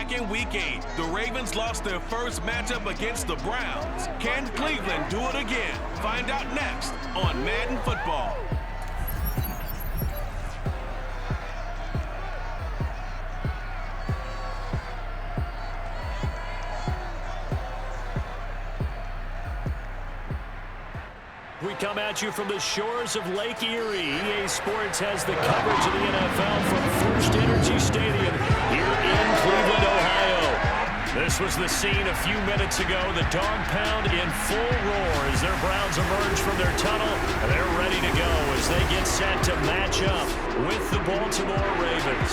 back in Week 8, the Ravens lost their first matchup against the Browns. Can Cleveland do it again? Find out next on Madden Football. We come at you from the shores of Lake Erie. EA Sports has the coverage of the NFL from First Energy Stadium here in Cleveland, Ohio. This was the scene a few minutes ago. The dog pound in full roar as their Browns emerge from their tunnel. They're ready to go as they get set to match up with the Baltimore Ravens.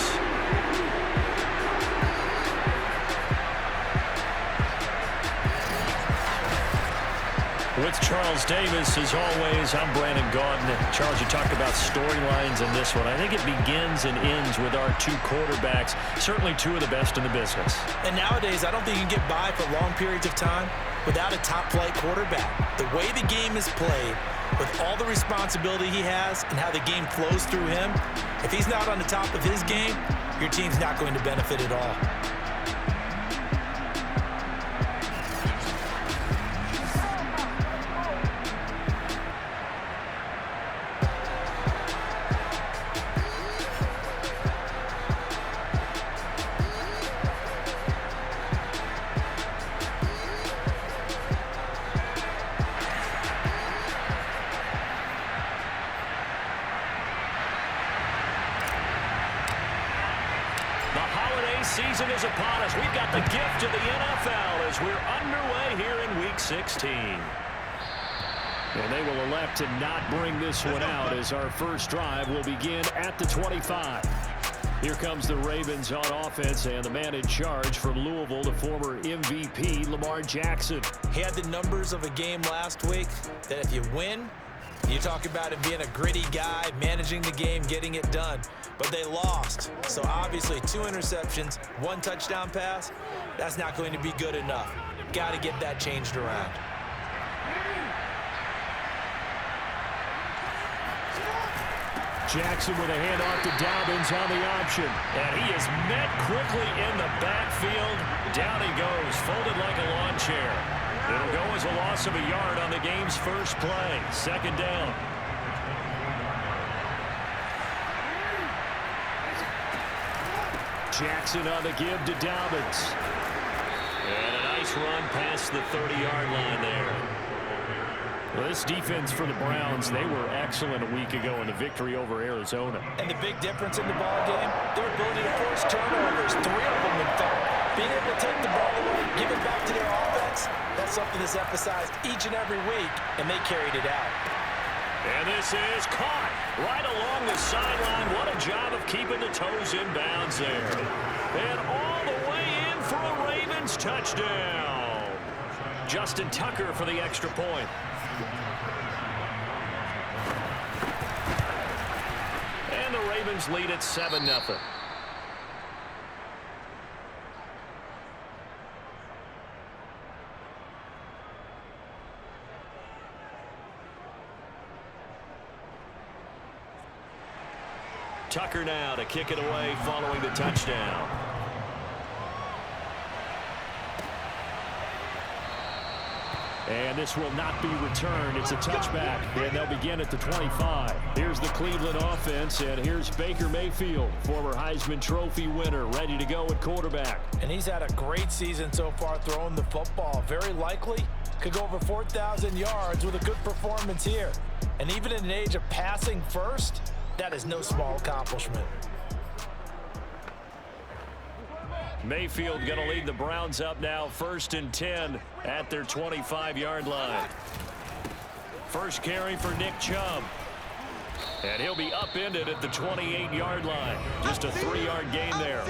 With Charles Davis, as always, I'm Brandon Gaudin. Charles, you talked about storylines in this one. I think it begins and ends with our two quarterbacks, certainly two of the best in the business. And nowadays, I don't think you can get by for long periods of time without a top-flight quarterback. The way the game is played, with all the responsibility he has and how the game flows through him, if he's not on the top of his game, your team's not going to benefit at all. Season is upon us. We've got the gift of the NFL as we're underway here in Week 16. And they will elect to not bring this one out as our first drive will begin at the 25. Here comes the Ravens on offense, and the man in charge from Louisville, the former MVP, Lamar Jackson. He had the numbers of a game last week that if you win, you talk about him being a gritty guy, managing the game, getting it done. But they lost. So obviously 2 interceptions, 1 touchdown pass, that's not going to be good enough. Got to get that changed around. Jackson with a handoff to Dobbins on the option. And he is met quickly in the backfield. Down he goes, folded like a lawn chair. It'll go as a loss of a yard on the game's first play. Second down. Jackson on the give to Dobbins. And a nice run past the 30-yard line there. Well, this defense for the Browns, they were excellent a week ago in the victory over Arizona. And the big difference in the ball game, their ability to force turnovers, 3 of them in fact. Being able to take the ball away, give it back to their offense, that's something that's emphasized each and every week, and they carried it out. And this is caught right along the sideline. What a job of keeping the toes in bounds there. And all the way in for a Ravens touchdown. Justin Tucker for the extra point. And the Ravens lead at 7-0. Tucker now to kick it away following the touchdown. And this will not be returned. It's a touchback, and they'll begin at the 25. Here's the Cleveland offense, and here's Baker Mayfield, former Heisman Trophy winner, ready to go at quarterback. And he's had a great season so far throwing the football. Very likely could go over 4,000 yards with a good performance here. And even in an age of passing first, that is no small accomplishment. Mayfield going to lead the Browns up now, 1st and 10 at their 25-yard line. First carry for Nick Chubb. And he'll be upended at the 28-yard line. Just a 3-yard gain there.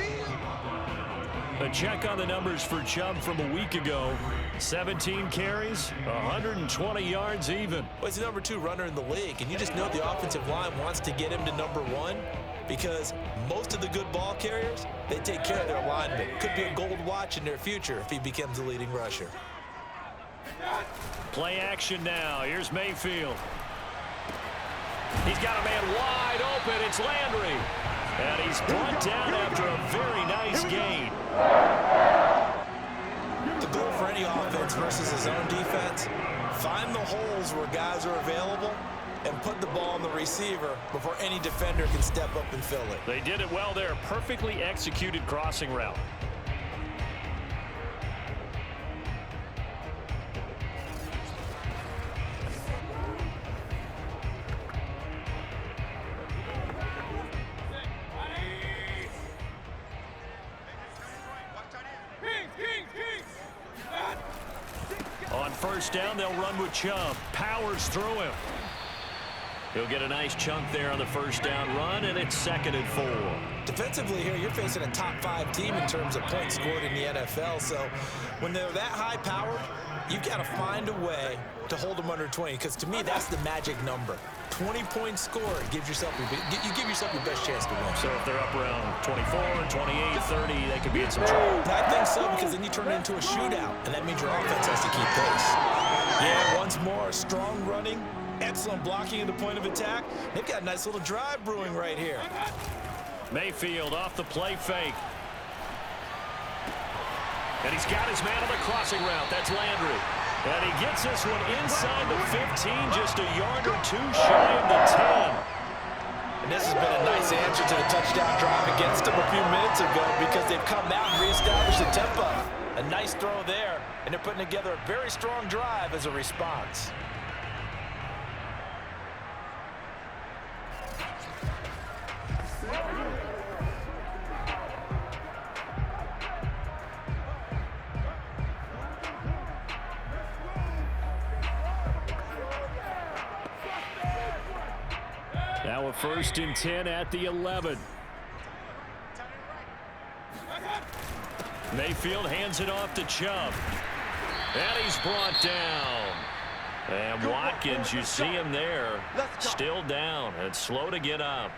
A check on the numbers for Chubb from a week ago. 17 carries, 120 yards even. Well, he's the number 2 runner in the league, and you just know the offensive line wants to get him to number 1 because most of the good ball carriers, they take care of their linemen. Could be a gold watch in their future if he becomes the leading rusher. Play action now. Here's Mayfield. He's got a man wide open. It's Landry. And he's brought down after a very nice gain. The goal for any offense versus his own defense, find the holes where guys are available and put the ball on the receiver before any defender can step up and fill it. They did it well there. Perfectly executed crossing route. On first down, they'll run with Chubb. Powers through him. He'll get a nice chunk there on the first down run, and it's 2nd and 4. Defensively here, you're facing a top 5 team in terms of points scored in the NFL. So when they're that high powered, you've got to find a way to hold them under 20, because to me, that's the magic number. 20 points scored gives yourself you give yourself your best chance to win. So if they're up around 24, 28, 30, they could be in some trouble. I think so, because then you turn it into a shootout, and that means your offense has to keep pace. Yeah, once more, strong running, excellent blocking at the point of attack. They've got a nice little drive brewing right here. Mayfield off the play fake. And he's got his man on the crossing route. That's Landry. And he gets this one inside the 15, just a yard or 2 shy of the 10. And this has been a nice answer to the touchdown drive against them a few minutes ago, because they've come out and reestablished the tempo. A nice throw there, and they're putting together a very strong drive as a response. Now a 1st and 10 at the 11. Mayfield hands it off to Chubb. And he's brought down. And Watkins, you see him there, still down and slow to get up.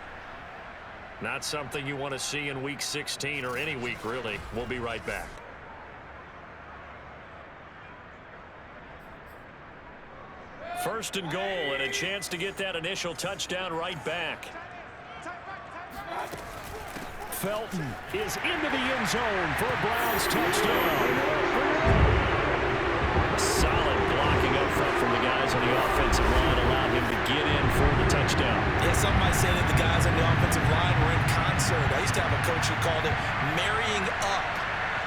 Not something you want to see in Week 16 or any week, really. We'll be right back. First and goal, and a chance to get that initial touchdown right back. Felton is into the end zone for a Browns touchdown. Solid blocking up front from the guys on the offensive line allowed him to get in for the touchdown. Yeah, some might say that the guys on the offensive line were in concert. I used to have a coach who called it marrying up,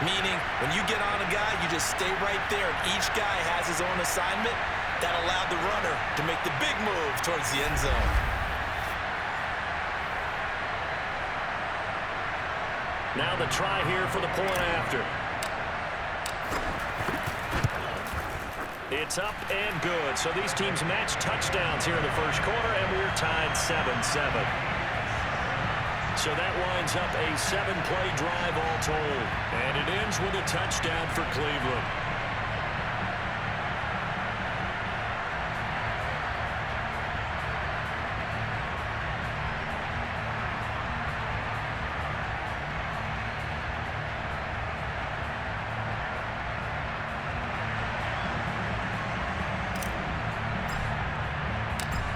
meaning when you get on a guy, you just stay right there, and each guy has his own assignment. That allowed the runner to make the big move towards the end zone. Now the try here for the point after. It's up and good. So these teams match touchdowns here in the first quarter, and we're tied 7-7. So that winds up a 7-play drive all told. And it ends with a touchdown for Cleveland.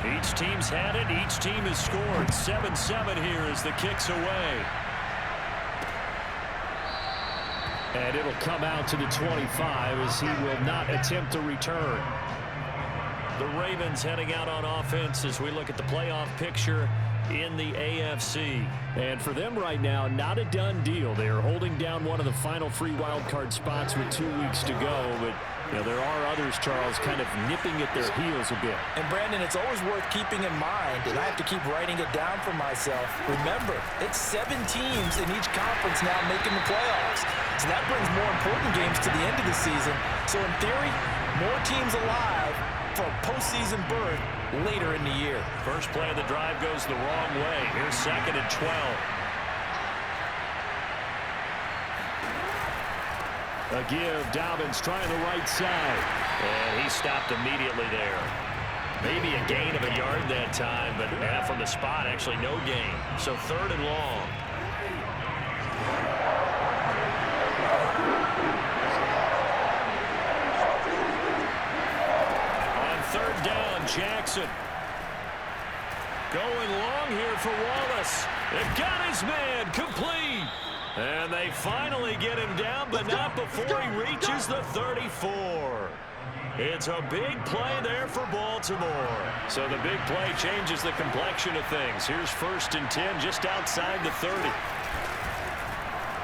Each team's had it. Each team has scored. 7-7 here as the kick's away. And it'll come out to the 25 as he will not attempt to return. The Ravens heading out on offense as we look at the playoff picture in the AFC. And for them right now, not a done deal. They are holding down one of the final 3 wildcard spots with 2 weeks to go. But you know, there are others, Charles, kind of nipping at their heels a bit. And, Brandon, it's always worth keeping in mind, and I have to keep writing it down for myself. Remember, it's 7 teams in each conference now making the playoffs. So that brings more important games to the end of the season. So, in theory, more teams alive for a postseason berth later in the year. First play of the drive goes the wrong way. Here's 2nd and 12. A give. Dobbins trying the right side. And he stopped immediately there. Maybe a gain of a yard that time, but from the spot, actually no gain. So 3rd and long. On 3rd down, Jackson. Going long here for Wallace. It got his man complete. And they finally get him down, but not before he reaches the 34. It's a big play there for Baltimore. So the big play changes the complexion of things. Here's 1st and 10 just outside the 30.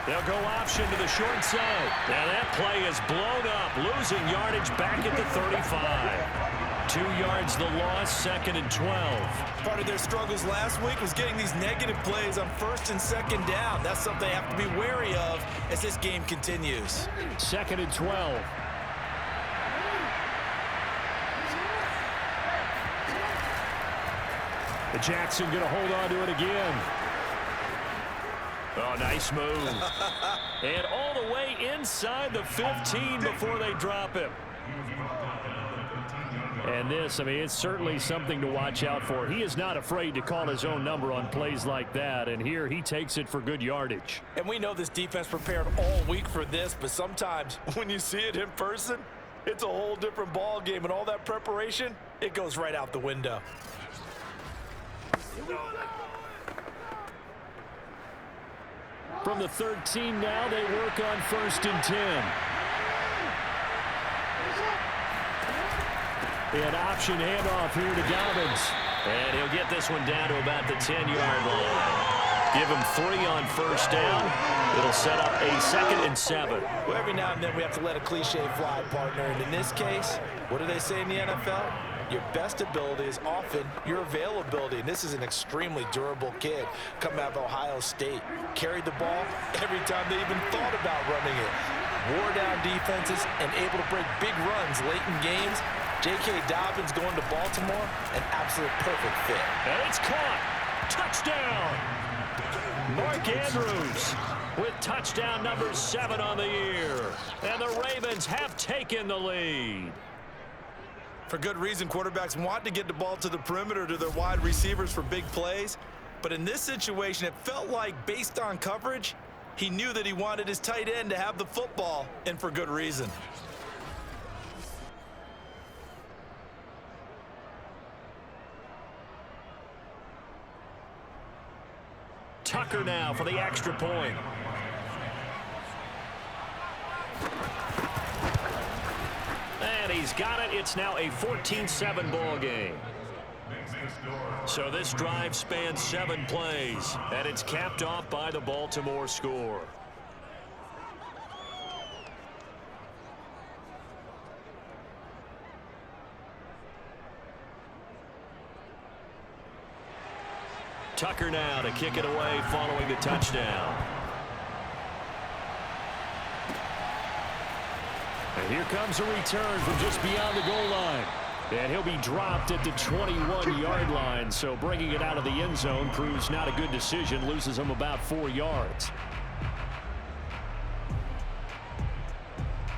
They'll go option to the short side. And that play is blown up, losing yardage back at the 35. 2 yards the loss, 2nd and 12. Part of their struggles last week was getting these negative plays on 1st and 2nd down. That's something they have to be wary of as this game continues. 2nd and 12. Jackson going to hold on to it again. Oh, nice move. And all the way inside the 15 before they drop him. And this, I mean, it's certainly something to watch out for. He is not afraid to call his own number on plays like that. And here he takes it for good yardage. And we know this defense prepared all week for this, but sometimes when you see it in person, it's a whole different ball game. And all that preparation, it goes right out the window. From the 13 now, they work on 1st and 10. An option handoff here to Dobbins. And he'll get this one down to about the 10-yard line. Give him 3 on 1st down. It'll set up a 2nd and 7. Well, every now and then we have to let a cliche fly, partner. And in this case, what do they say in the NFL? Your best ability is often your availability. And this is an extremely durable kid coming out of Ohio State. Carried the ball every time they even thought about running it. Wore down defenses and able to break big runs late in games. J.K. Dobbins going to Baltimore, an absolute perfect fit. And it's caught. Touchdown. Mark Andrews with touchdown number 7 on the year. And the Ravens have taken the lead. For good reason, quarterbacks want to get the ball to the perimeter to their wide receivers for big plays. But in this situation, it felt like, based on coverage, he knew that he wanted his tight end to have the football, and for good reason. Tucker now for the extra point. And he's got it. It's now a 14-7 ball game. So this drive spans 7 plays, and it's capped off by the Baltimore score. Tucker now to kick it away following the touchdown. And here comes a return from just beyond the goal line. And he'll be dropped at the 21-yard line. So bringing it out of the end zone proves not a good decision. Loses him about 4 yards.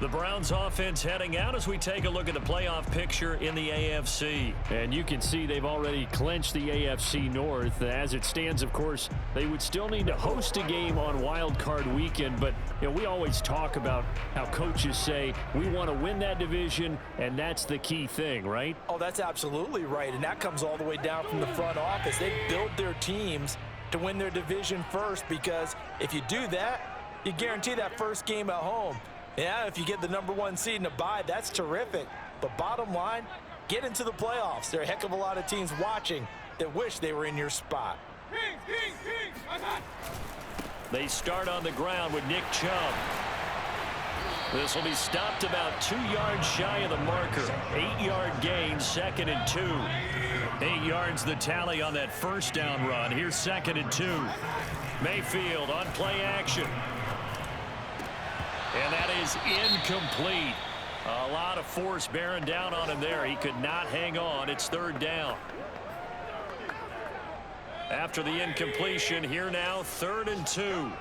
The Browns offense heading out as we take a look at the playoff picture in the AFC. And you can see they've already clinched the AFC North. As it stands, of course, they would still need to host a game on Wild Card Weekend. But you know, we always talk about how coaches say we want to win that division, and that's the key thing, right? Oh, that's absolutely right. And that comes all the way down from the front office. They build their teams to win their division first, because if you do that, you guarantee that first game at home. Yeah, if you get the #1 seed in a bye, that's terrific. But bottom line, get into the playoffs. There are a heck of a lot of teams watching that wish they were in your spot. They start on the ground with Nick Chubb. This will be stopped about 2 yards shy of the marker. 8-yard gain, 2nd and 2. 8 yards the tally on that first down run. Here's 2nd and 2. Mayfield on play action. And that is incomplete. A lot of force bearing down on him there. He could not hang on. It's 3rd down. After the incompletion, here now, 3rd and 2.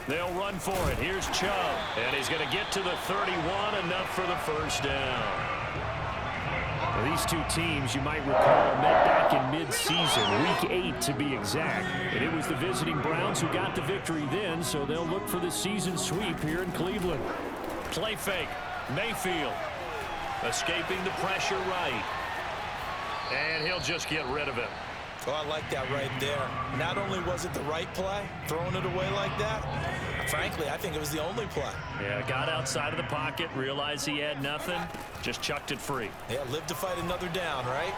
They'll run for it. Here's Chubb. And he's going to get to the 31, enough for the first down. Well, these two teams, you might recall, met back in mid-season, week 8 to be exact. And it was the visiting Browns who got the victory then, so they'll look for the season sweep here in Cleveland. Play fake. Mayfield escaping the pressure right. And he'll just get rid of it. Oh, I like that right there. Not only was it the right play, throwing it away like that, frankly, I think it was the only play. Yeah, got outside of the pocket, realized he had nothing, just chucked it free. Yeah, live to fight another down, right?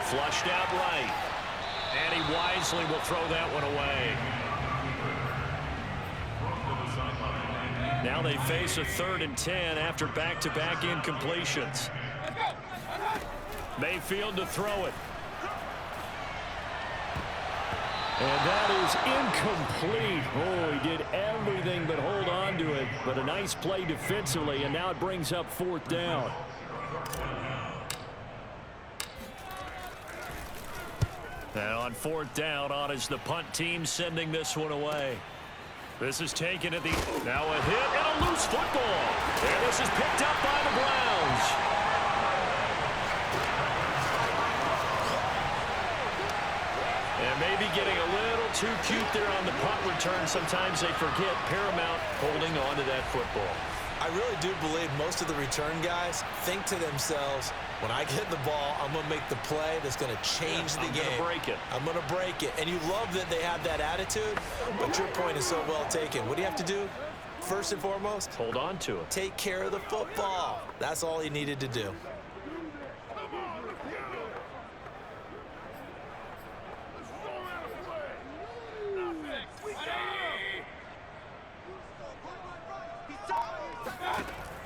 Flushed out right. And he wisely will throw that one away. Now they face a 3rd and 10 after back-to-back incompletions. Mayfield to throw it. And that is incomplete. Oh, he did everything but hold on to it. But a nice play defensively, and now it brings up 4th down. And on 4th down, on is the punt team sending this one away. This is taken at the... Now a hit and a loose football. And this is picked up by the Browns. And maybe getting a little too cute there on the punt return. Sometimes they forget paramount holding on to that football. I really do believe most of the return guys think to themselves, when I get the ball, I'm going to make the play that's going to change the game. I'm going to break it. I'm going to break it. And you love that they have that attitude, but your point is so well taken. What do you have to do? First and foremost, hold on to it. Take care of the football. That's all he needed to do.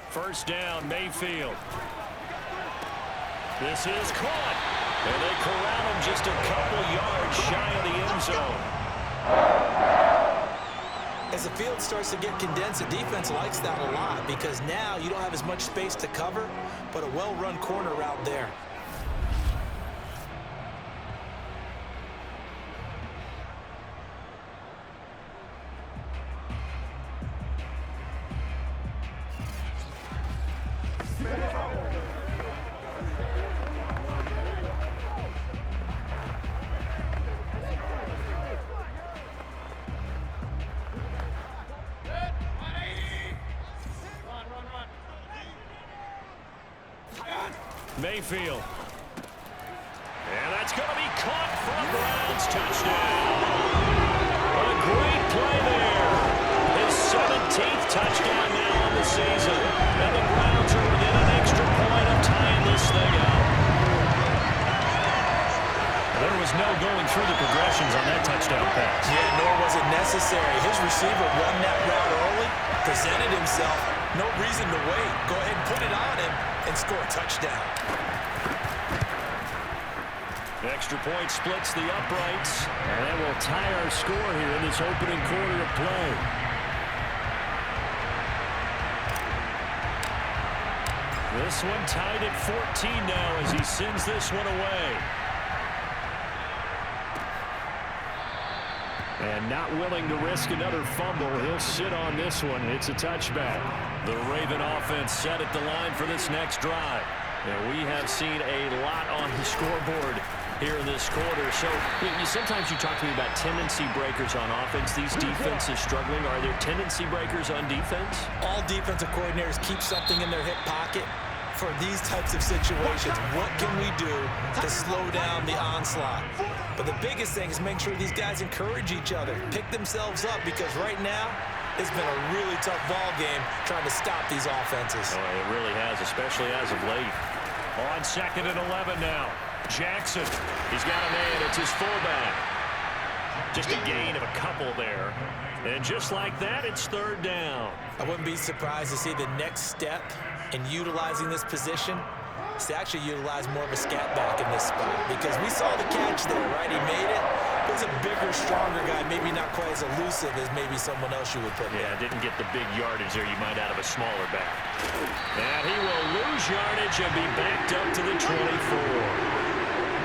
First down, Mayfield. This is caught. And they corral him just a couple yards shy of the end zone. As the field starts to get condensed, the defense likes that a lot because now you don't have as much space to cover, but a well-run corner route there. Mayfield. And that's going to be caught for a Browns touchdown. A great play there. His 17th touchdown now on the season. And the Browns are within an extra point of tying this thing up. There was no going through the progressions on that touchdown pass. Yeah, nor was it necessary. His receiver won that route early, presented himself. No reason to wait. Go ahead and put it on him and score a touchdown. Extra point splits the uprights. And that will tie our score here in this opening quarter of play. This one tied at 14 now as he sends this one away. And not willing to risk another fumble. He'll sit on this one. It's a touchback. The Raven offense set at the line for this next drive. And we have seen a lot on the scoreboard here in this quarter. So sometimes you talk to me about tendency breakers on offense. These defenses struggling. Are there tendency breakers on defense? All defensive coordinators keep something in their hip pocket for these types of situations. What can we do to slow down the onslaught? But the biggest thing is make sure these guys encourage each other, pick themselves up, because right now it's been a really tough ball game trying to stop these offenses. Oh, it really has, especially as of late. On 2nd and 11 now. Jackson, he's got a man. It's his fullback. Just a gain of a couple there. And just like that, it's 3rd down. I wouldn't be surprised to see the next step in utilizing this position is to actually utilize more of a scat back in this spot, because we saw the catch there, right? He made it. He was a bigger, stronger guy, maybe not quite as elusive as maybe someone else you would put there. Yeah, didn't get the big yardage there you might out of a smaller back. And he will lose yardage and be backed up to the 24.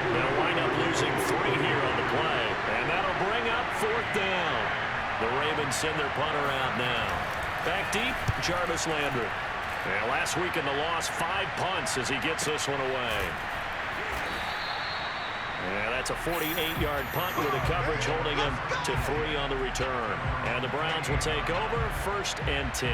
They'll wind up losing 3 here on the play, and that'll bring up 4th down. The Ravens send their punter out now. Back deep, Jarvis Landry. And last week in the loss, 5 punts as he gets this one away. And that's a 48-yard punt with the coverage holding him to 3 on the return. And the Browns will take over 1st and 10.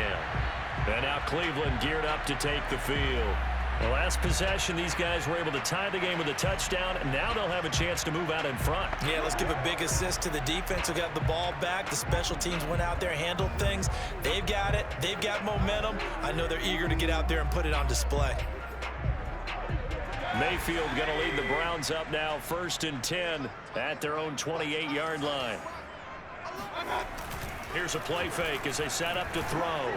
And now Cleveland geared up to take the field. The last possession, these guys were able to tie the game with a touchdown, and now they'll have a chance to move out in front. Yeah, let's give a big assist to the defense who got the ball back. The special teams went out there, handled things. They've got it. They've got momentum. I know they're eager to get out there and put it on display. Mayfield going to lead the Browns up now, 1st and 10 at their own 28-yard line. Here's a play fake as they set up to throw.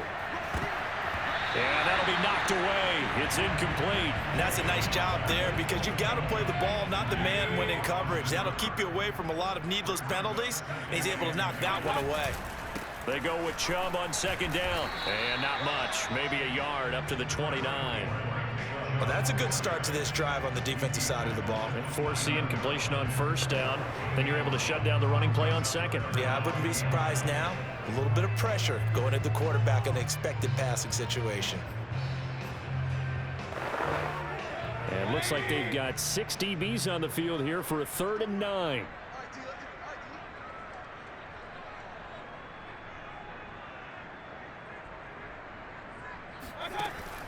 And that'll be knocked away. It's incomplete. And that's a nice job there because you've got to play the ball, not the man when in coverage. That'll keep you away from a lot of needless penalties, and he's able to knock that one away. They go with Chubb on 2nd down. And not much, maybe a yard up to the 29. Well, that's a good start to this drive on the defensive side of the ball. And force the incompletion on 1st down. Then you're able to shut down the running play on 2nd. Yeah, I wouldn't be surprised now. A little bit of pressure going at the quarterback in an expected passing situation. And looks like they've got 6 DBs on the field here for a 3rd and 9.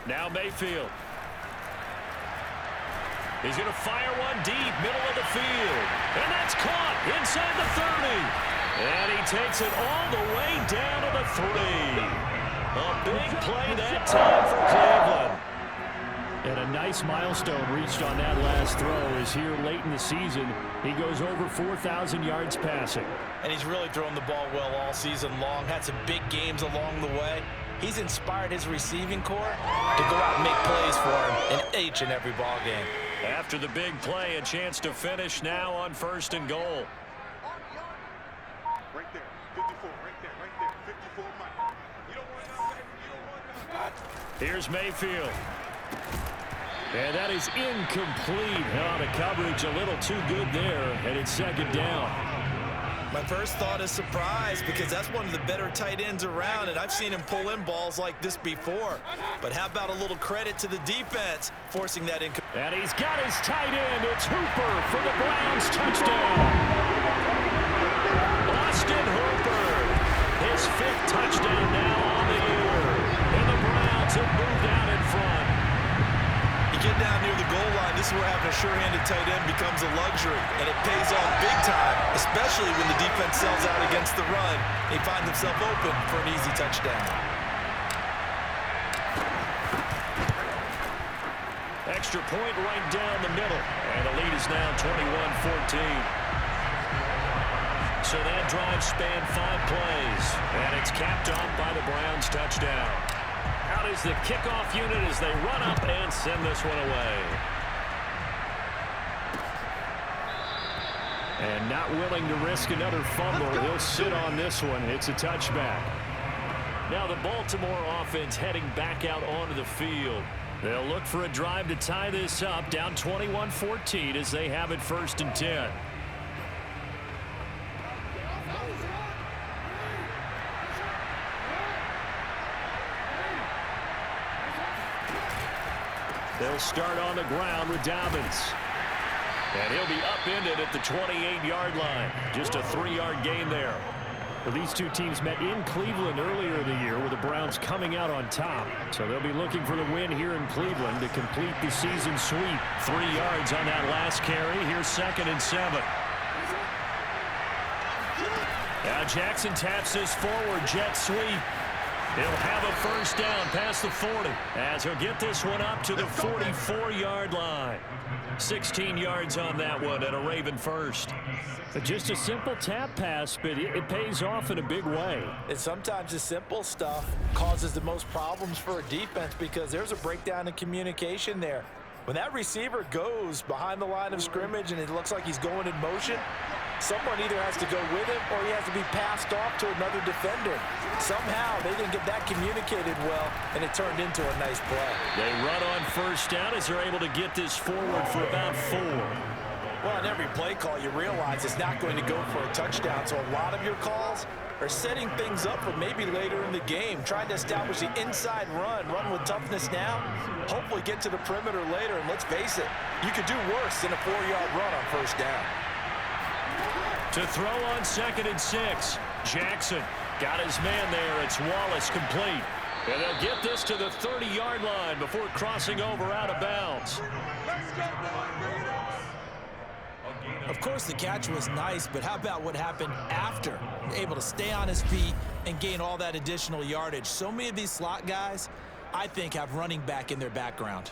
Now Mayfield. He's going to fire one deep, middle of the field. And that's caught inside the 30. And he takes it all the way down to the 3. A big play that time for Cleveland. And a nice milestone reached on that last throw is here late in the season. He goes over 4,000 yards passing. And he's really thrown the ball well all season long. Had some big games along the way. He's inspired his receiving corps to go out and make plays for him in each and every ball game. After the big play, a chance to finish now on 1st and goal. Right there, 54, right there, 54, Mike. You don't want to. Here's Mayfield. And that is incomplete. The coverage a little too good there, and it's 2nd down. My first thought is surprise because that's one of the better tight ends around, and I've seen him pull in balls like this before. But how about a little credit to the defense forcing that in? And he's got his tight end. It's Hooper for the Browns touchdown. Austin Hooper, his 5th touchdown now on the year. And the Browns have moved out in front. You get down near the goal line, this is where having a sure-handed tight end becomes a luxury, and it pays off big time, especially when the defense sells out against the run. He finds himself open for an easy touchdown. Extra point right down the middle, and the lead is now 21-14. So that drive spanned 5 plays, and it's capped off by the Browns touchdown. Out is the kickoff unit as they run up and send this one away. And not willing to risk another fumble. He'll sit on this one. It's a touchback. Now the Baltimore offense heading back out onto the field. They'll look for a drive to tie this up, down 21-14 as they have it 1st and 10. They'll start on the ground with Dobbins. And he'll be upended at the 28-yard line. Just a 3-yard gain there. Well, these two teams met in Cleveland earlier in the year with the Browns coming out on top. So they'll be looking for the win here in Cleveland to complete the season sweep. 3 yards on that last carry. Here's 2nd and 7. Now Jackson taps this forward jet sweep. He'll have a 1st down past the 40 as he'll get this one up to the 44-yard line. 16 yards on that one and a Raven first. Just a simple tap pass, but it pays off in a big way. And sometimes the simple stuff causes the most problems for a defense because there's a breakdown in communication there. When that receiver goes behind the line of scrimmage and it looks like he's going in motion, someone either has to go with him or he has to be passed off to another defender. Somehow they didn't get that communicated well, and it turned into a nice play. They run on 1st down as they're able to get this forward for about 4. Well, on every play call, you realize it's not going to go for a touchdown, so a lot of your calls are setting things up for maybe later in the game, trying to establish the inside run with toughness now, hopefully get to the perimeter later, and let's face it, you could do worse than a 4-yard run on 1st down. To throw on 2nd and 6, Jackson got his man there. It's Wallace complete. And they'll get this to the 30-yard line before crossing over out of bounds. Of course, the catch was nice, but how about what happened after? Able to stay on his feet and gain all that additional yardage. So many of these slot guys, I think, have running back in their background.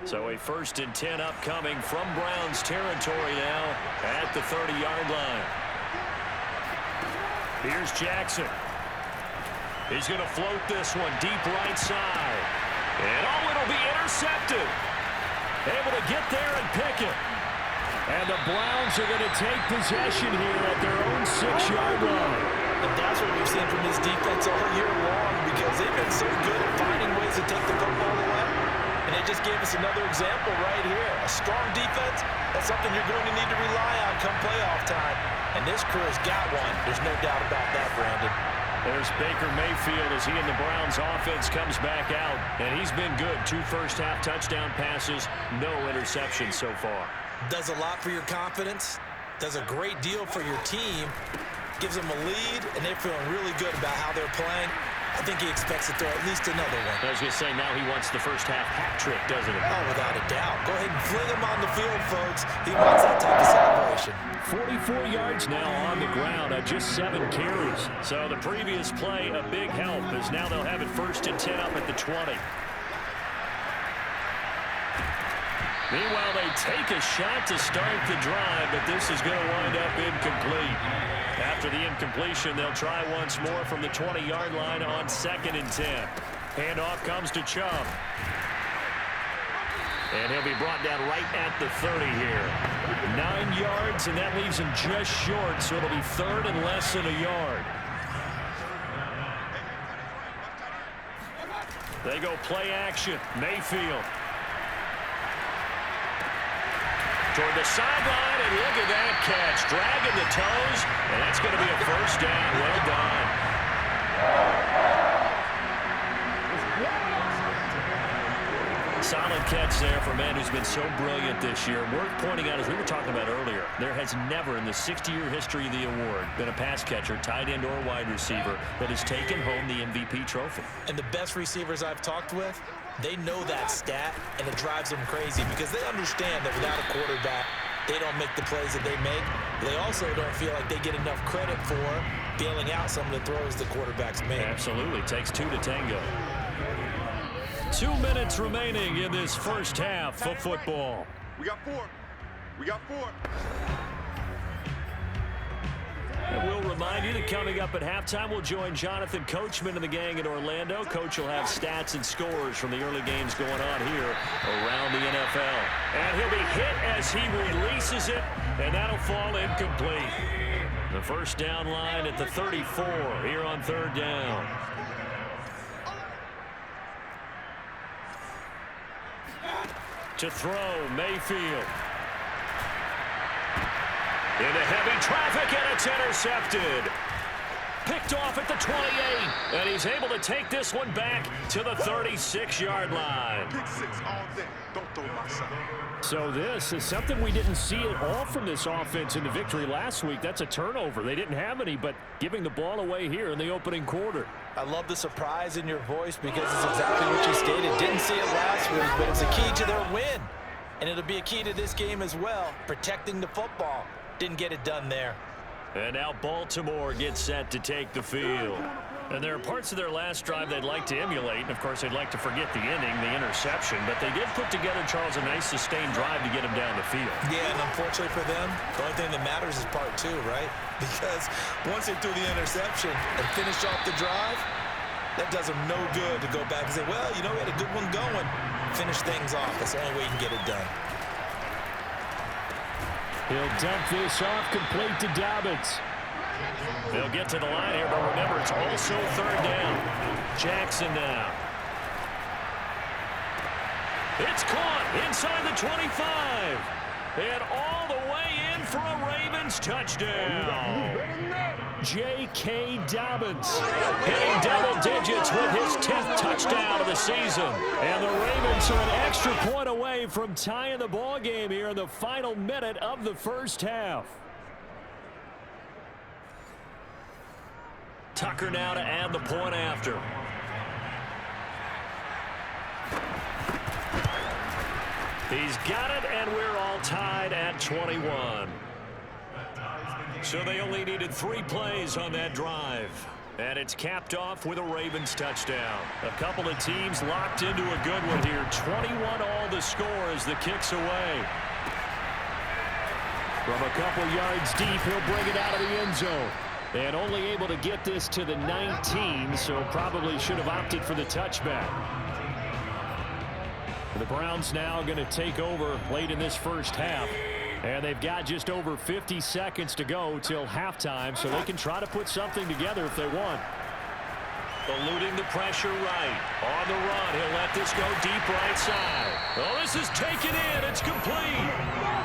So a 1st and 10 upcoming from Browns territory now at the 30-yard line. Here's Jackson. He's going to float this one deep right side. And it'll be intercepted. Able to get there and pick it. And the Browns are going to take possession here at their own 6-yard line. And that's what we've seen from this defense all year long, because they've been so good at finding ways to take the football away. And they just gave us another example right here. A strong defense, that's something you're going to need to rely on come playoff time. And this crew has got one. There's no doubt about that, Brandon. There's Baker Mayfield as he and the Browns offense comes back out. And he's been good. 2 first-half touchdown passes, no interceptions so far. Does a lot for your confidence. Does a great deal for your team. Gives them a lead, and they're feeling really good about how they're playing. I think he expects to throw at least another one. I was going to say, now he wants the first-half hat trick, doesn't he? Oh, without a doubt. Go ahead and fling him on the field, folks. He wants that type of celebration. 44 yards now on the ground at just 7 carries. So the previous play, a big help, as now they'll have it 1st and 10 up at the 20. Meanwhile, they take a shot to start the drive, but this is going to wind up incomplete. After the incompletion, they'll try once more from the 20-yard line on 2nd and 10. Handoff comes to Chubb. And he'll be brought down right at the 30 here. 9 yards, and that leaves him just short, so it'll be 3rd and less than a yard. They go play action. Mayfield. Toward the sideline, and look at that catch. Dragging the toes, and that's going to be a 1st down. Well done. Solid catch there for a man who's been so brilliant this year. Worth pointing out, as we were talking about earlier, there has never in the 60-year history of the award been a pass catcher, tight end, or wide receiver that has taken home the MVP trophy. And the best receivers I've talked with, they know that stat, and it drives them crazy because they understand that without a quarterback, they don't make the plays that they make. They also don't feel like they get enough credit for bailing out some of the throws the quarterbacks make. Absolutely. Takes 2 to tango. 2 minutes remaining in this first half of football. We got 4. We got 4. And we'll remind you that coming up at halftime, we'll join Jonathan Coachman and the gang in Orlando. Coach will have stats and scores from the early games going on here around the NFL. And he'll be hit as he releases it, and that'll fall incomplete. The 1st down line at the 34 here on 3rd down. To throw, Mayfield. Into heavy traffic, and it's intercepted. Picked off at the 28, and he's able to take this one back to the 36-yard line. Pick 6 all day. Don't throw my side. So this is something we didn't see at all from this offense in the victory last week. That's a turnover. They didn't have any, but giving the ball away here in the opening quarter. I love the surprise in your voice because it's exactly what you stated. Didn't see it last week, but it's a key to their win. And it'll be a key to this game as well, protecting the football. Didn't get it done there. And now Baltimore gets set to take the field. And there are parts of their last drive they'd like to emulate. And, of course, they'd like to forget the inning, the interception. But they did put together, Charles, a nice sustained drive to get them down the field. Yeah, and unfortunately for them, the only thing that matters is part 2, right? Because once they threw the interception and finished off the drive, that does them no good to go back and say, well, you know, we had a good one going. Finish things off. That's the only way you can get it done. He'll dump this off complete to Dobbins. They'll get to the line here, but remember, it's also 3rd down. Jackson now. It's caught inside the 25. And all the way in for a Ravens touchdown. J.K. Dobbins Hitting double digits with his 10th touchdown of the season. And the Ravens are an extra point away from tying the ball game here in the final minute of the first half. Tucker now to add the point after. He's got it, and we're all tied at 21. So they only needed 3 plays on that drive. And it's capped off with a Ravens touchdown. A couple of teams locked into a good one here. 21 all the score as the kick's away. From a couple yards deep, he'll bring it out of the end zone. And only able to get this to the 19, so probably should have opted for the touchback. The Browns now going to take over late in this first half. And they've got just over 50 seconds to go till halftime, so they can try to put something together if they want. Eluding the pressure right. On the run, he'll let this go deep right side. Oh, this is taken in. It's complete.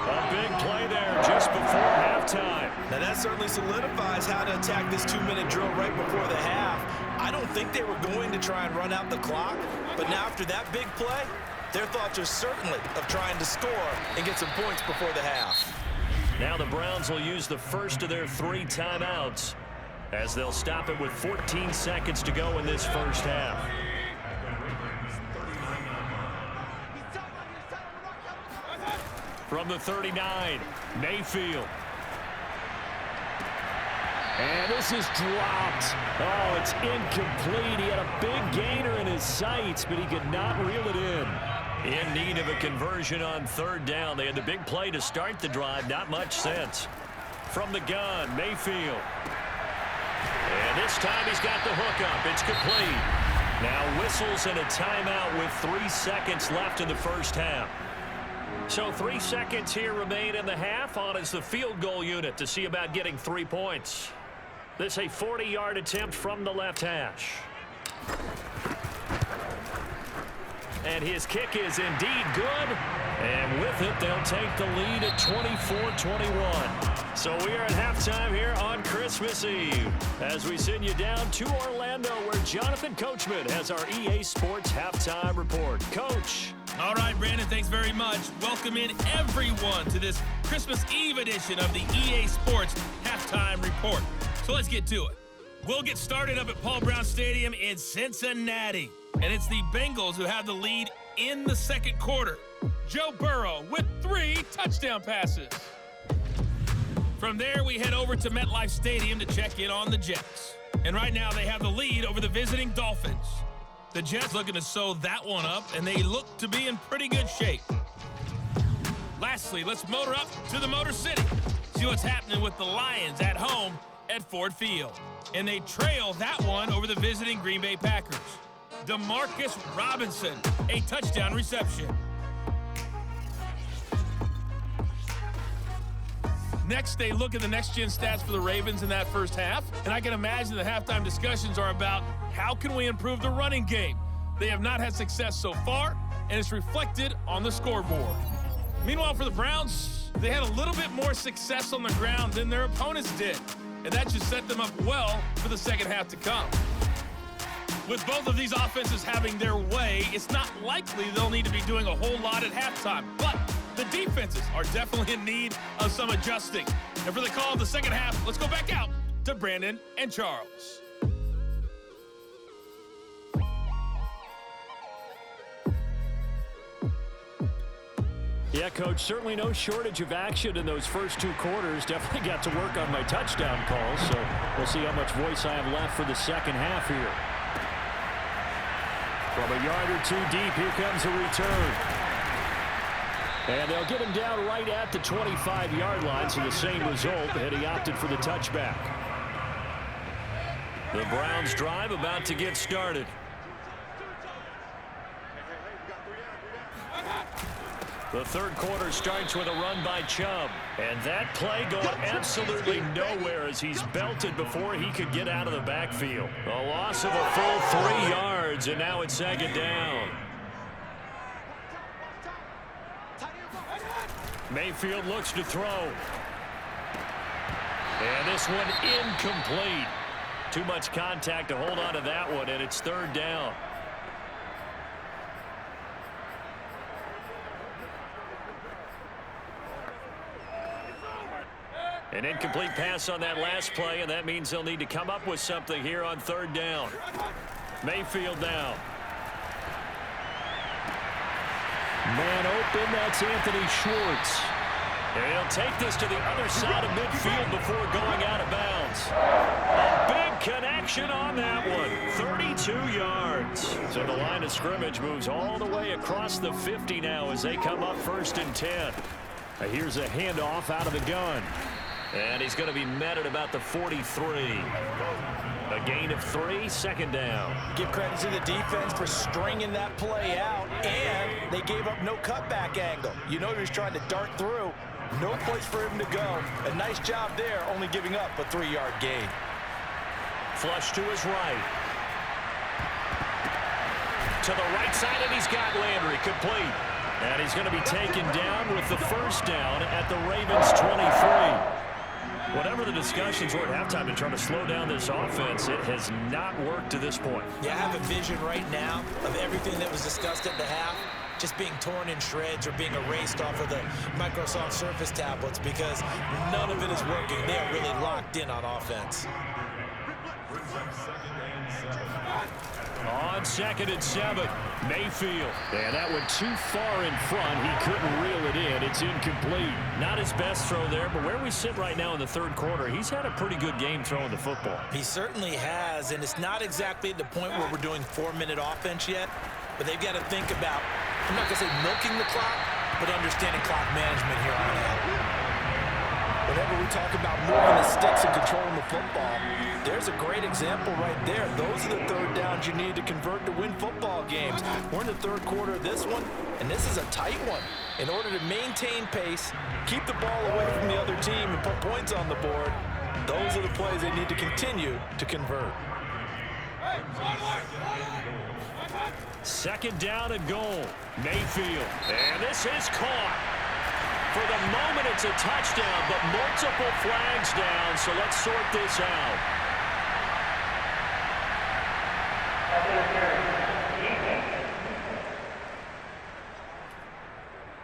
A big play there just before halftime. Now that certainly solidifies how to attack this 2-minute drill right before the half. I don't think they were going to try and run out the clock, but now after that big play, their thoughts are certainly of trying to score and get some points before the half. Now the Browns will use the first of their 3 timeouts as they'll stop it with 14 seconds to go in this first half. From the 39, Mayfield. And this is dropped. Oh, it's incomplete. He had a big gainer in his sights, but he could not reel it in. In need of a conversion on 3rd down. They had the big play to start the drive. Not much sense. From the gun, Mayfield. And this time he's got the hook up. It's complete. Now whistles and a timeout with 3 seconds left in the first half. So 3 seconds here remain in the half. On is the field goal unit to see about getting 3 points. This a 40-yard attempt from the left hash. And his kick is indeed good. And with it, they'll take the lead at 24-21. So we are at halftime here on Christmas Eve as we send you down to Orlando where Jonathan Coachman has our EA Sports Halftime Report. Coach. All right, Brandon, thanks very much. Welcome in everyone to this Christmas Eve edition of the EA Sports Halftime Report. So let's get to it. We'll get started up at Paul Brown Stadium in Cincinnati. And it's the Bengals who have the lead in the second quarter. Joe Burrow with 3 touchdown passes. From there, we head over to MetLife Stadium to check in on the Jets. And right now, they have the lead over the visiting Dolphins. The Jets looking to sew that one up, and they look to be in pretty good shape. Lastly, let's motor up to the Motor City. See what's happening with the Lions at home at Ford Field. And they trail that one over the visiting Green Bay Packers. Demarcus Robinson, a touchdown reception. Next, they look at the next-gen stats for the Ravens in that first half, and I can imagine the halftime discussions are about how can we improve the running game. They have not had success so far, and it's reflected on the scoreboard. Meanwhile, for the Browns, they had a little bit more success on the ground than their opponents did, and that should set them up well for the second half to come. With both of these offenses having their way, it's not likely they'll need to be doing a whole lot at halftime, but the defenses are definitely in need of some adjusting. And for the call of the second half, let's go back out to Brandon and Charles. Yeah, Coach, certainly no shortage of action in those first 2 quarters. Definitely got to work on my touchdown calls, so we'll see how much voice I have left for the second half here. From a yard or 2 deep, here comes a return. And they'll get him down right at the 25-yard line, so the same result, and he opted for the touchback. The Browns drive about to get started. The third quarter starts with a run by Chubb. And that play going absolutely nowhere as he's belted before he could get out of the backfield. A loss of a full 3 yards, and now it's second down. Mayfield looks to throw. And this one incomplete. Too much contact to hold on to that one, and it's third down. An incomplete pass on that last play, and that means they'll need to come up with something here on third down. Mayfield now. Man open, that's Anthony Schwartz. And he'll take this to the other side of midfield before going out of bounds. A big connection on that one. 32 yards. So the line of scrimmage moves all the way across the 50 now as they come up 1st and 10. Here's a handoff out of the gun. And he's going to be met at about the 43. A gain of 3, second down. Give credit to the defense for stringing that play out, and they gave up no cutback angle. You know he was trying to dart through. No place for him to go. A nice job there, only giving up a 3-yard gain. Flush to his right. To the right side, and he's got Landry complete. And he's going to be taken down with the first down at the Ravens' 23. Whatever the discussions were at halftime to try to slow down this offense, it has not worked to this point. Yeah, I have a vision right now of everything that was discussed at the half just being torn in shreds or being erased off of the Microsoft Surface tablets because none of it is working. They are really locked in on offense. On 2nd and 7, Mayfield. And that went too far in front. He couldn't reel it in. It's incomplete. Not his best throw there, but where we sit right now in the third quarter, he's had a pretty good game throwing the football. He certainly has, and it's not exactly at the point where we're doing 4-minute offense yet, but they've got to think about, I'm not going to say milking the clock, but understanding clock management here on out. Whenever we talk about moving the sticks and controlling the football, there's a great example right there. Those are the third downs you need to convert to win football games. We're in the third quarter of this one, and this is a tight one. In order to maintain pace, keep the ball away from the other team, and put points on the board, those are the plays they need to continue to convert. 2nd down and goal. Mayfield. And this is caught. For the moment, it's a touchdown, but multiple flags down, so let's sort this out.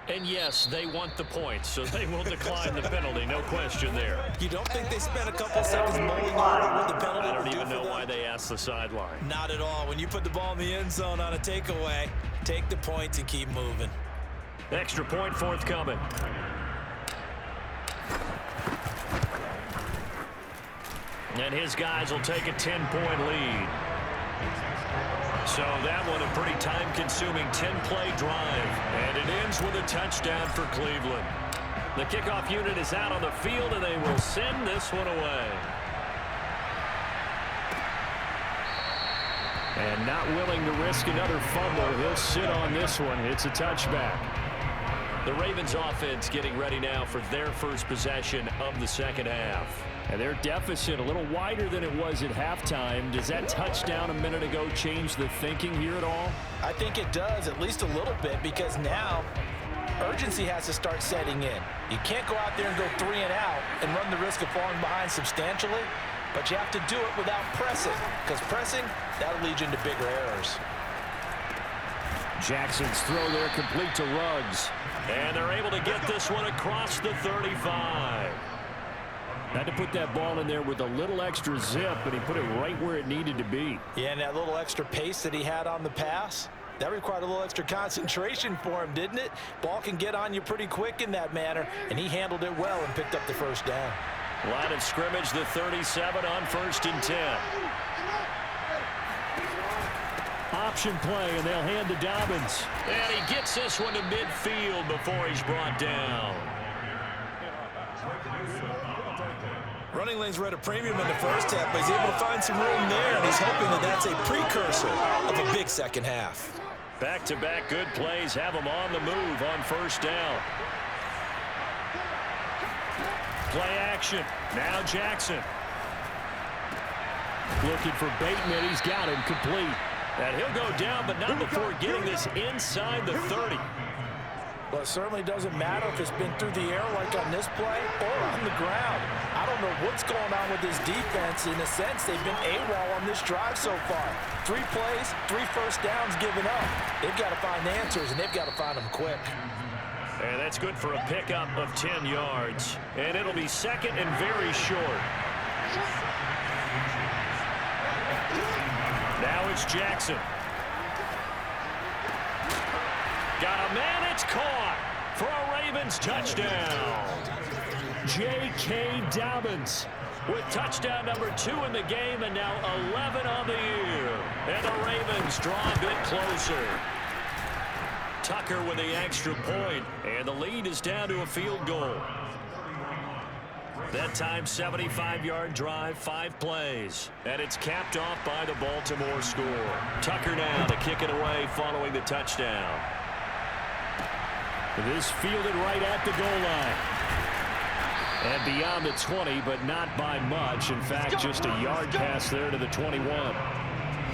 And yes, they want the points, so they will decline the penalty, no question there. You don't think they spent a couple seconds mulling over what the penalty I don't would do even know for them? why they asked the sideline. Not at all. When you put the ball in the end zone on a takeaway, take the points and keep moving. Extra point forthcoming. And his guys will take a 10-point lead. So that one a pretty time-consuming 10-play drive. And it ends with a touchdown for Cleveland. The kickoff unit is out on the field, and they will send this one away. And not willing to risk another fumble. He'll sit on this one. It's a touchback. The Ravens offense getting ready now for their first possession of the second half. And their deficit a little wider than it was at halftime. Does that touchdown a minute ago change the thinking here at all? I think it does, at least a little bit, because now urgency has to start setting in. You can't go out there and go 3 and out and run the risk of falling behind substantially, but you have to do it without pressing, because pressing, that'll lead you into bigger errors. Jackson's throw there complete to Ruggs. And they're able to get this one across the 35. Had to put that ball in there with a little extra zip, but he put it right where it needed to be. Yeah, and that little extra pace that he had on the pass, that required a little extra concentration for him, didn't it? Ball can get on you pretty quick in that manner, and he handled it well and picked up the first down. Line of scrimmage, the 37 on 1st and 10. Option play, and they'll hand to Dobbins. And he gets this one to midfield before he's brought down. Running lanes were at a premium in the first half, but he's able to find some room there, and he's hoping that that's a precursor of a big second half. Back-to-back good plays have him on the move on first down. Play action. Now Jackson. Looking for Bateman. He's got him complete. And he'll go down, but not before getting this inside the 30. Well, it certainly doesn't matter if it's been through the air like on this play or on the ground. I don't know what's going on with this defense. In a sense, they've been AWOL on this drive so far. 3 plays, 3 first downs given up. They've got to find answers, and they've got to find them quick. And that's good for a pickup of 10 yards. And it'll be second and very short. Now it's Jackson. Got a man, it's caught for a Ravens touchdown. J.K. Dobbins with touchdown number 2 in the game and now 11 on the year. And the Ravens draw a bit closer. Tucker with the extra point, and the lead is down to a field goal. That time, 75-yard drive, 5 plays. And it's capped off by the Baltimore score. Tucker now to kick it away following the touchdown. This fielded right at the goal line. And beyond the 20, but not by much. In fact, just a yard pass there to the 21.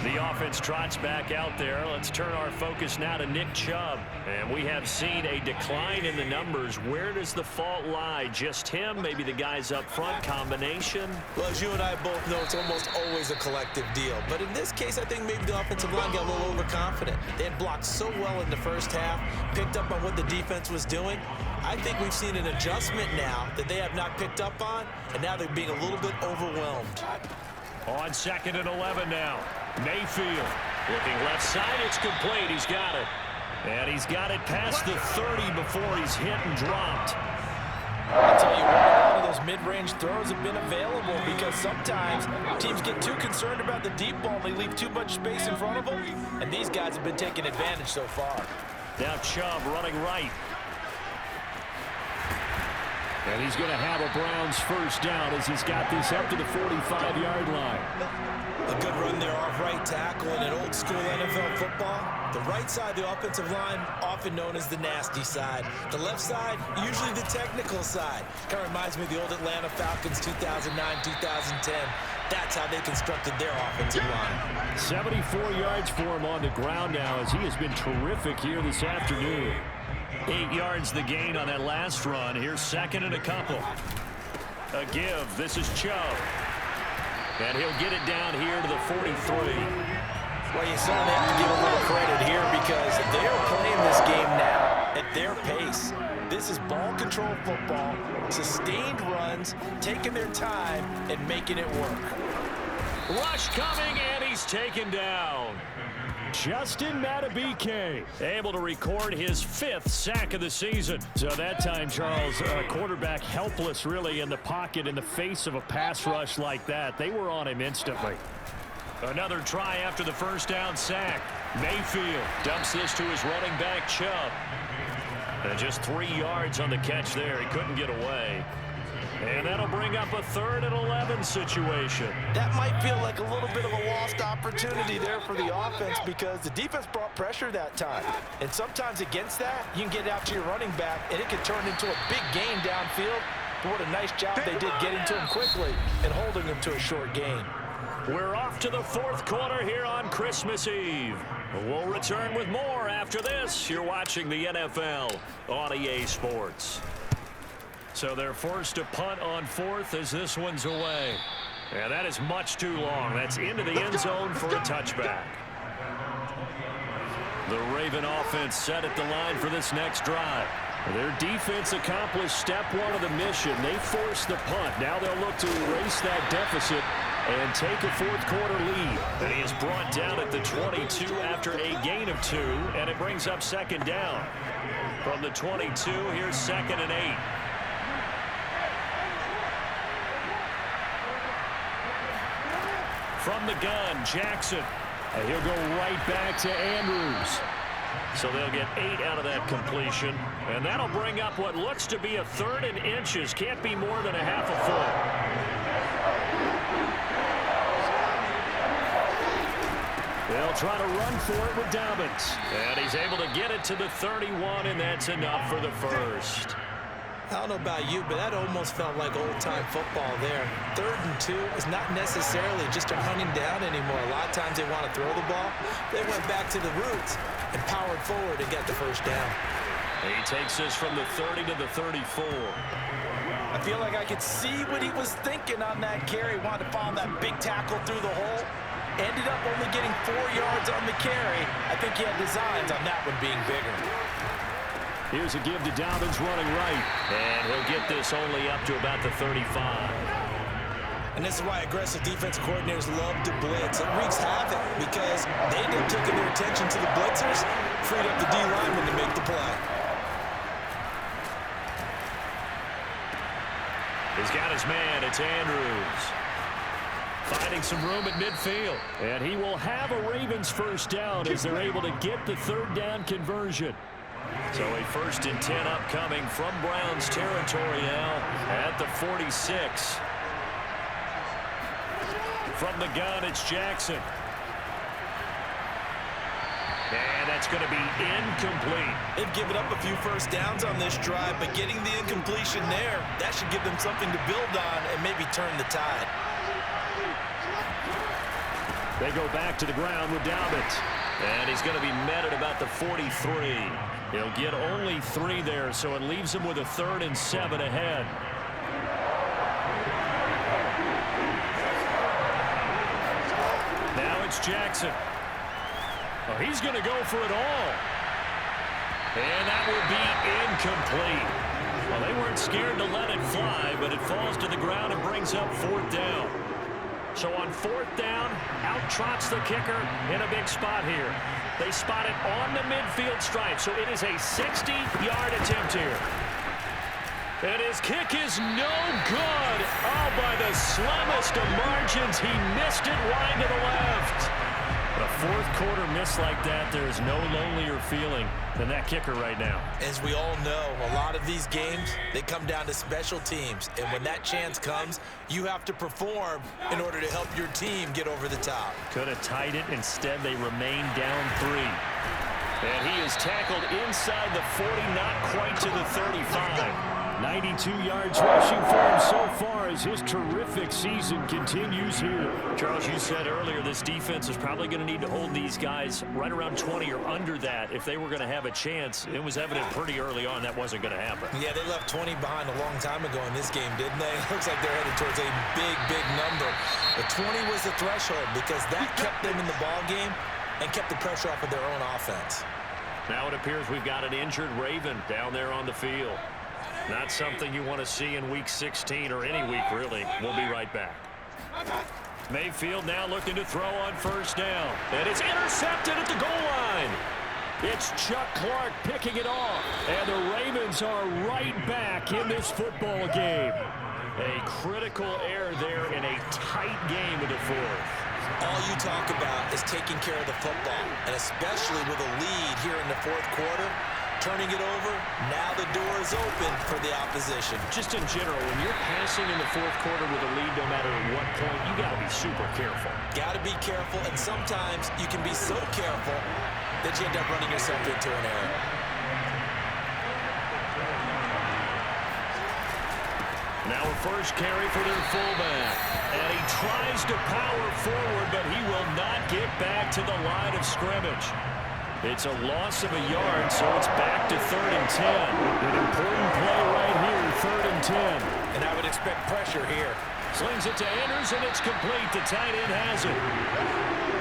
The offense trots back out there. Let's turn our focus now to Nick Chubb. And we have seen a decline in the numbers. Where does the fault lie? Just him? Maybe the guys up front? Combination? Well, as you and I both know, it's almost always a collective deal. But in this case, I think maybe the offensive line got a little overconfident. They had blocked so well in the first half, picked up on what the defense was doing. I think we've seen an adjustment now that they have not picked up on, and now they're being a little bit overwhelmed. On 2nd and 11 now. Mayfield looking left side. It's complete. He's got it. And he's got it past the 30 before he's hit and dropped. I'll tell you what, a lot of those mid-range throws have been available because sometimes teams get too concerned about the deep ball. They leave too much space in front of them, and these guys have been taking advantage so far. Now Chubb running right. And he's going to have a Browns first down as he's got this up to the 45-yard line. A good run there off right tackle in an old-school NFL football. The right side, the offensive line, often known as the nasty side. The left side, usually the technical side. Kind of reminds me of the old Atlanta Falcons 2009-2010. That's how they constructed their offensive line. 74 yards for him on the ground now as he has been terrific here this afternoon. 8 yards the gain on that last run. Here's 2nd and a couple. A give. This is Chubb. And he'll get it down here to the 43. Well, you certainly have to give a little credit here because they're playing this game now at their pace. This is ball control football, sustained runs, taking their time and making it work. Rush coming, and he's taken down. Justin Madubuike able to record his 5th sack of the season. So that time, Charles, quarterback helpless really in the pocket in the face of a pass rush like that. They were on him instantly. Another try after the first down sack. Mayfield dumps this to his running back, Chubb. And just 3 yards on the catch there. He couldn't get away. And that'll bring up a 3rd and 11 situation. That might feel like a little bit of a lost opportunity there for the offense because the defense brought pressure that time. And sometimes against that, you can get out to your running back, and it can turn into a big gain downfield. But what a nice job they did getting to him quickly and holding him to a short gain. We're off to the 4th quarter here on Christmas Eve. We'll return with more after this. You're watching the NFL on EA Sports. So they're forced to punt on 4th as this one's away. And that is much too long. That's into the end zone for a touchback. The Raven offense set at the line for this next drive. Their defense accomplished step 1 of the mission. They forced the punt. Now they'll look to erase that deficit and take a 4th quarter lead. And he is brought down at the 22 after a gain of 2, and it brings up 2nd down. From the 22, here's 2nd and 8. From the gun, Jackson. And he'll go right back to Andrews. So they'll get 8 out of that completion. And that'll bring up what looks to be a 3rd and inches. Can't be more than a half a foot. They'll try to run for it with Dobbins. And he's able to get it to the 31, and that's enough for the first. I don't know about you, but that almost felt like old-time football there. 3rd and 2 is not necessarily just a hunting down anymore. A lot of times they want to throw the ball. They went back to the roots and powered forward and got the first down. He takes us from the 30 to the 34. I feel like I could see what he was thinking on that carry. Wanted to follow that big tackle through the hole. Ended up only getting 4 yards on the carry. I think he had designs on that one being bigger. Here's a give to Dobbins running right. And he'll get this only up to about the 35. And this is why aggressive defensive coordinators love to blitz. It wreaks havoc because they end up taking their attention to the blitzers, freed up the D lineman to make the play. He's got his man. It's Andrews. Finding some room at midfield. And he will have a Ravens first down as they're able to get the third down conversion. So a 1st and 10 upcoming from Browns territory now at the 46. From the gun, it's Jackson. And that's going to be incomplete. They've given up a few first downs on this drive, but getting the incompletion there, that should give them something to build on and maybe turn the tide. They go back to the ground with Dobbins. And he's going to be met at about the 43. He'll get only 3 there, so it leaves him with a 3rd and 7 ahead. Now it's Jackson. Oh, he's going to go for it all. And that will be incomplete. Well, they weren't scared to let it fly, but it falls to the ground and brings up 4th down. So on 4th down, out trots the kicker in a big spot here. They spot it on the midfield stripe, so it is a 60-yard attempt here. And his kick is no good. Oh, by the slimmest of margins, he missed it wide to the left. A 4th quarter miss like that, there is no lonelier feeling than that kicker right now. As we all know, a lot of these games, they come down to special teams. And when that chance comes, you have to perform in order to help your team get over the top. Could have tied it. Instead, they remain down 3. And he is tackled inside the 40, not quite to the 35. 92 yards rushing for him so far as his terrific season continues here. Charles, you said earlier this defense is probably going to need to hold these guys right around 20 or under that if they were going to have a chance. It was evident pretty early on that wasn't going to happen. Yeah, they left 20 behind a long time ago in this game, didn't they? It looks like they're headed towards a big, big number. But 20 was the threshold because that kept them in the ball game and kept the pressure off of their own offense. Now it appears we've got an injured Raven down there on the field. Not something you want to see in Week 16 or any week, really. We'll be right back. Mayfield now looking to throw on 1st down. And it's intercepted at the goal line. It's Chuck Clark picking it off. And the Ravens are right back in this football game. A critical error there in a tight game in the 4th. All you talk about is taking care of the football, and especially with a lead here in the 4th quarter. Turning it over, now the door is open for the opposition. Just in general, when you're passing in the 4th quarter with a lead, no matter what point, you got to be super careful. Got to be careful, and sometimes you can be so careful that you end up running yourself into an error. Now a first carry for their fullback. And he tries to power forward, but he will not get back to the line of scrimmage. It's a loss of a yard, so it's back to 3rd and 10. An important play right here, 3rd and 10. And I would expect pressure here. Slings it to Andrews, and it's complete. The tight end has it.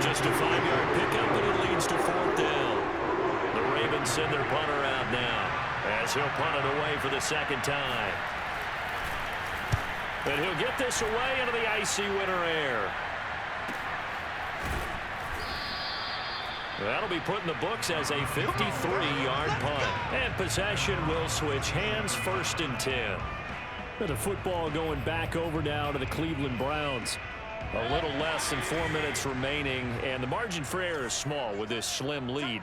Just a 5-yard pickup, and it leads to 4th down. The Ravens send their punter out now as he'll punt it away for the 2nd time. And he'll get this away into the icy winter air. That'll be put in the books as a 53-yard punt. And possession will switch hands, 1st and 10. The football going back over now to the Cleveland Browns. A little less than 4 minutes remaining, and the margin for error is small with this slim lead.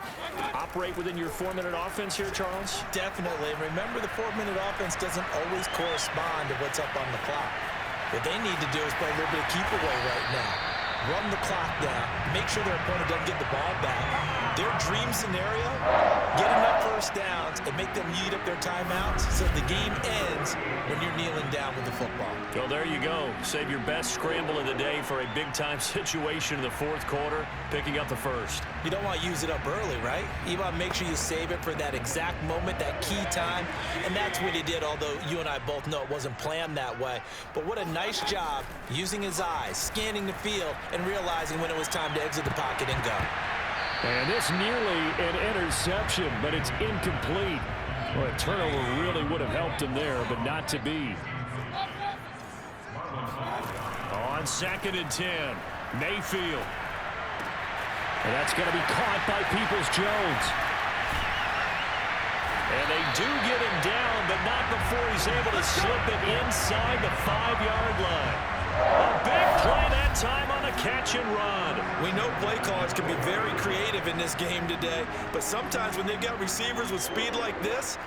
Operate within your 4-minute offense here, Charles? Definitely. Remember, the 4-minute offense doesn't always correspond to what's up on the clock. What they need to do is play a little bit of keep away right now. Run the clock down, make sure their opponent doesn't get the ball back. Their dream scenario, get enough first downs and make them eat up their timeouts so the game ends when you're kneeling down with the football. Well, there you go. Save your best scramble of the day for a big-time situation in the 4th quarter, picking up the 1st. You don't want to use it up early, right? You want to make sure you save it for that exact moment, that key time, and that's what he did, although you and I both know it wasn't planned that way. But what a nice job using his eyes, scanning the field, and realizing when it was time to exit the pocket and go. And it's nearly an interception, but it's incomplete. Well, a turnover really would have helped him there, but not to be. On 2nd and 10, Mayfield. And that's going to be caught by Peoples-Jones. And they do get him down, but not before he's able to slip it inside the 5-yard line. A big play that time on a catch and run. We know play callers can be very creative in this game today, but sometimes when they've got receivers with speed like this,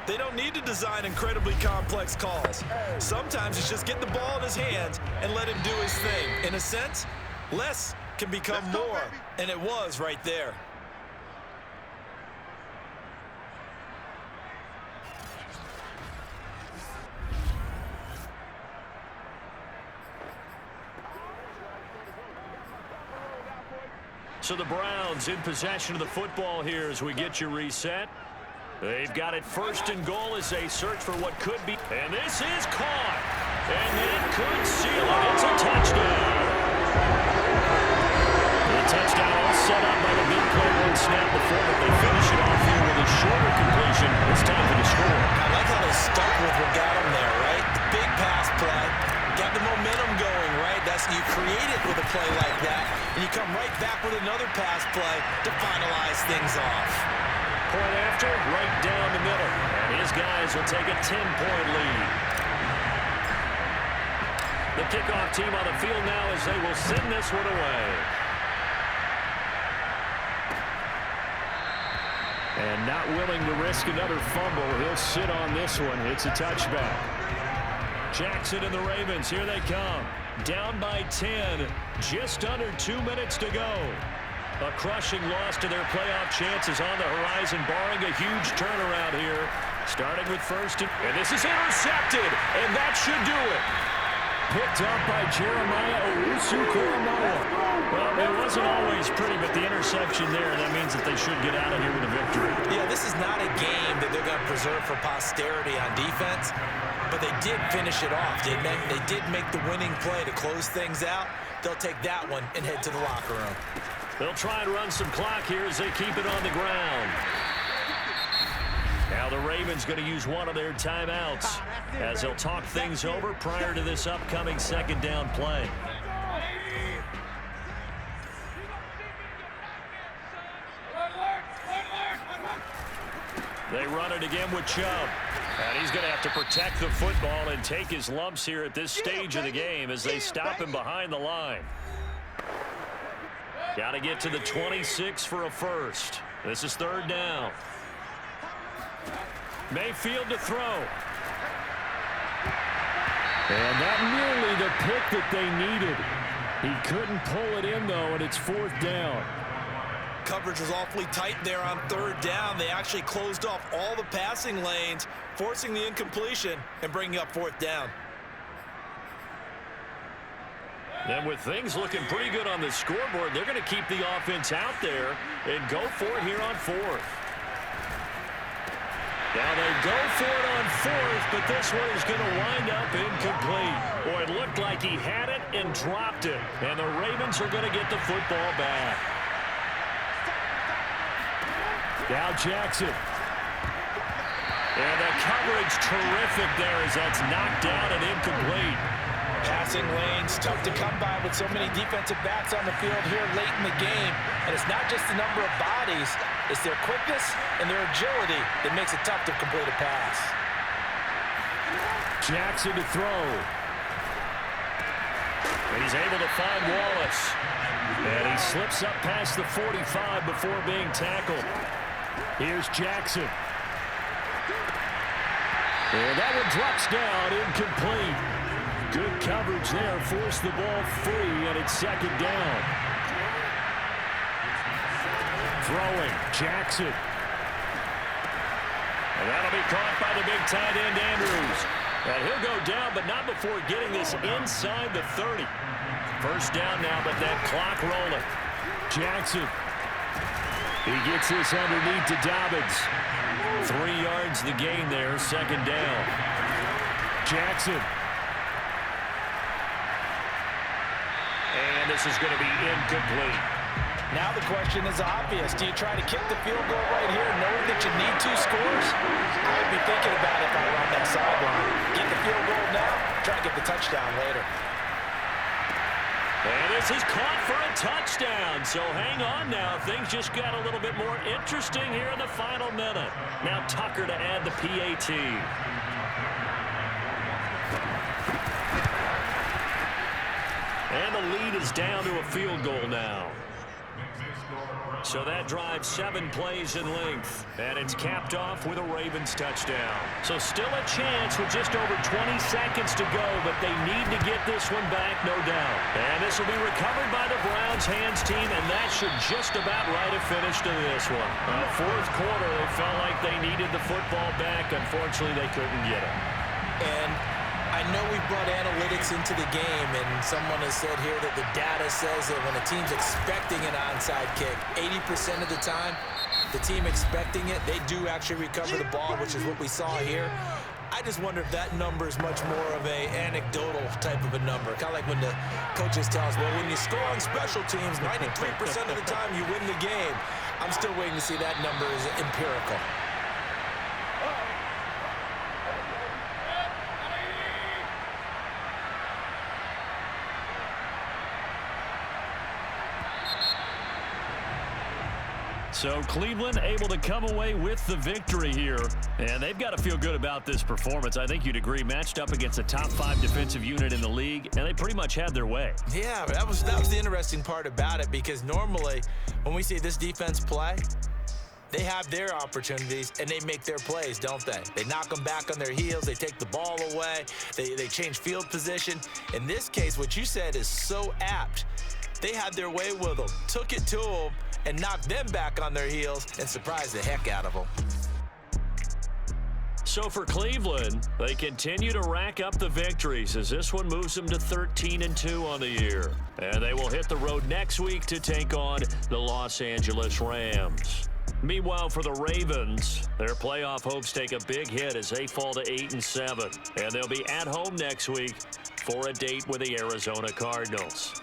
they don't need to design incredibly complex calls. Sometimes it's just get the ball in his hands and let him do his thing. In a sense, less can become more, and it was right there. So the Browns in possession of the football here as we get you reset. They've got it 1st and goal as they search for what could be. And this is caught. And that could seal it. It's a touchdown. The touchdown all set up by the big play one snap before, but they finish it off here with a shorter completion. It's time for the score. I like how they stuck with what got them there, right? The big pass play. Got the momentum going, right? That's you create it with a play like that, and you come right back with another pass play to finalize things off. Point after, right down the middle. And his guys will take a 10-point lead. The kickoff team on the field now as they will send this one away. And not willing to risk another fumble, he'll sit on this one. It's a touchback. Jackson and the Ravens, here they come. Down by 10, just under 2 minutes to go. A crushing loss to their playoff chances on the horizon, barring a huge turnaround here. Starting with 1st and this is intercepted, and that should do it. Picked up by Jeremiah Owusu-Koramoah. Well, it wasn't always pretty, but the interception there, that means that they should get out of here with a victory. Yeah, this is not a game that they're going to preserve for posterity on defense, but they did finish it off, didn't they? They did make the winning play to close things out. They'll take that one and head to the locker room. They'll try and run some clock here as they keep it on the ground. Now the Ravens going to use one of their timeouts as they'll talk things over prior to this upcoming 2nd down play. They run it again with Chubb. And he's going to have to protect the football and take his lumps here at this stage of the game as they stop him behind the line. Got to get to the 26 for a first. This is 3rd down. Mayfield to throw. And not nearly the pick that they needed. He couldn't pull it in, though, and it's 4th down. Coverage was awfully tight there on 3rd down. They actually closed off all the passing lanes, forcing the incompletion and bringing up 4th down. And with things looking pretty good on the scoreboard, they're going to keep the offense out there and go for it here on 4th. Now they go for it on 4th, but this one is going to wind up incomplete. Boy, it looked like he had it and dropped it. And the Ravens are going to get the football back. Now Jackson. And the coverage terrific there as that's knocked down and incomplete. Passing lanes, tough to come by with so many defensive backs on the field here late in the game. And it's not just the number of bodies, it's their quickness and their agility that makes it tough to complete a pass. Jackson to throw. And he's able to find Wallace. And he slips up past the 45 before being tackled. Here's Jackson. And that one drops down, incomplete. Good coverage there, forced the ball free, and it's 2nd down. Throwing, Jackson. And that'll be caught by the big tight end, Andrews. And he'll go down, but not before getting this inside the 30. 1st down now, but that clock rolling. Jackson. He gets this underneath to Dobbins. 3 yards the gain there, second down. Jackson. And this is going to be incomplete. Now the question is obvious. Do you try to kick the field goal right here knowing that you need 2 scores? I would be thinking about it if I were on that sideline. Get the field goal now, try to get the touchdown later. And this is caught for a touchdown. So hang on now. Things just got a little bit more interesting here in the final minute. Now Tucker to add the PAT. And the lead is down to a field goal now. So that drives 7 plays in length. And it's capped off with a Ravens touchdown. So still a chance with just over 20 seconds to go, but they need to get this one back, no doubt. And this will be recovered by the Browns hands team, and that should just about write a finish to this one. Fourth quarter, they felt like they needed the football back. Unfortunately, they couldn't get it. And I know we brought analytics into the game, and someone has said here that the data says that when a team's expecting an onside kick, 80% of the time, the team expecting it, they do actually recover the ball, which is what we saw here. I just wonder if that number is much more of a anecdotal type of a number. Kind of like when the coaches tell us, well, when you score on special teams, 93% of the time you win the game. I'm still waiting to see that number is empirical. So Cleveland able to come away with the victory here. And they've got to feel good about this performance. I think you'd agree, matched up against a top 5 defensive unit in the league, and they pretty much had their way. Yeah, that was the interesting part about it, because normally when we see this defense play, they have their opportunities and they make their plays, don't they? They knock them back on their heels. They take the ball away. They change field position. In this case, what you said is so apt. They had their way with them, took it to them, and knocked them back on their heels and surprised the heck out of them. So for Cleveland, they continue to rack up the victories as this one moves them to 13-2 on the year. And they will hit the road next week to take on the Los Angeles Rams. Meanwhile, for the Ravens, their playoff hopes take a big hit as they fall to 8-7. And they'll be at home next week for a date with the Arizona Cardinals.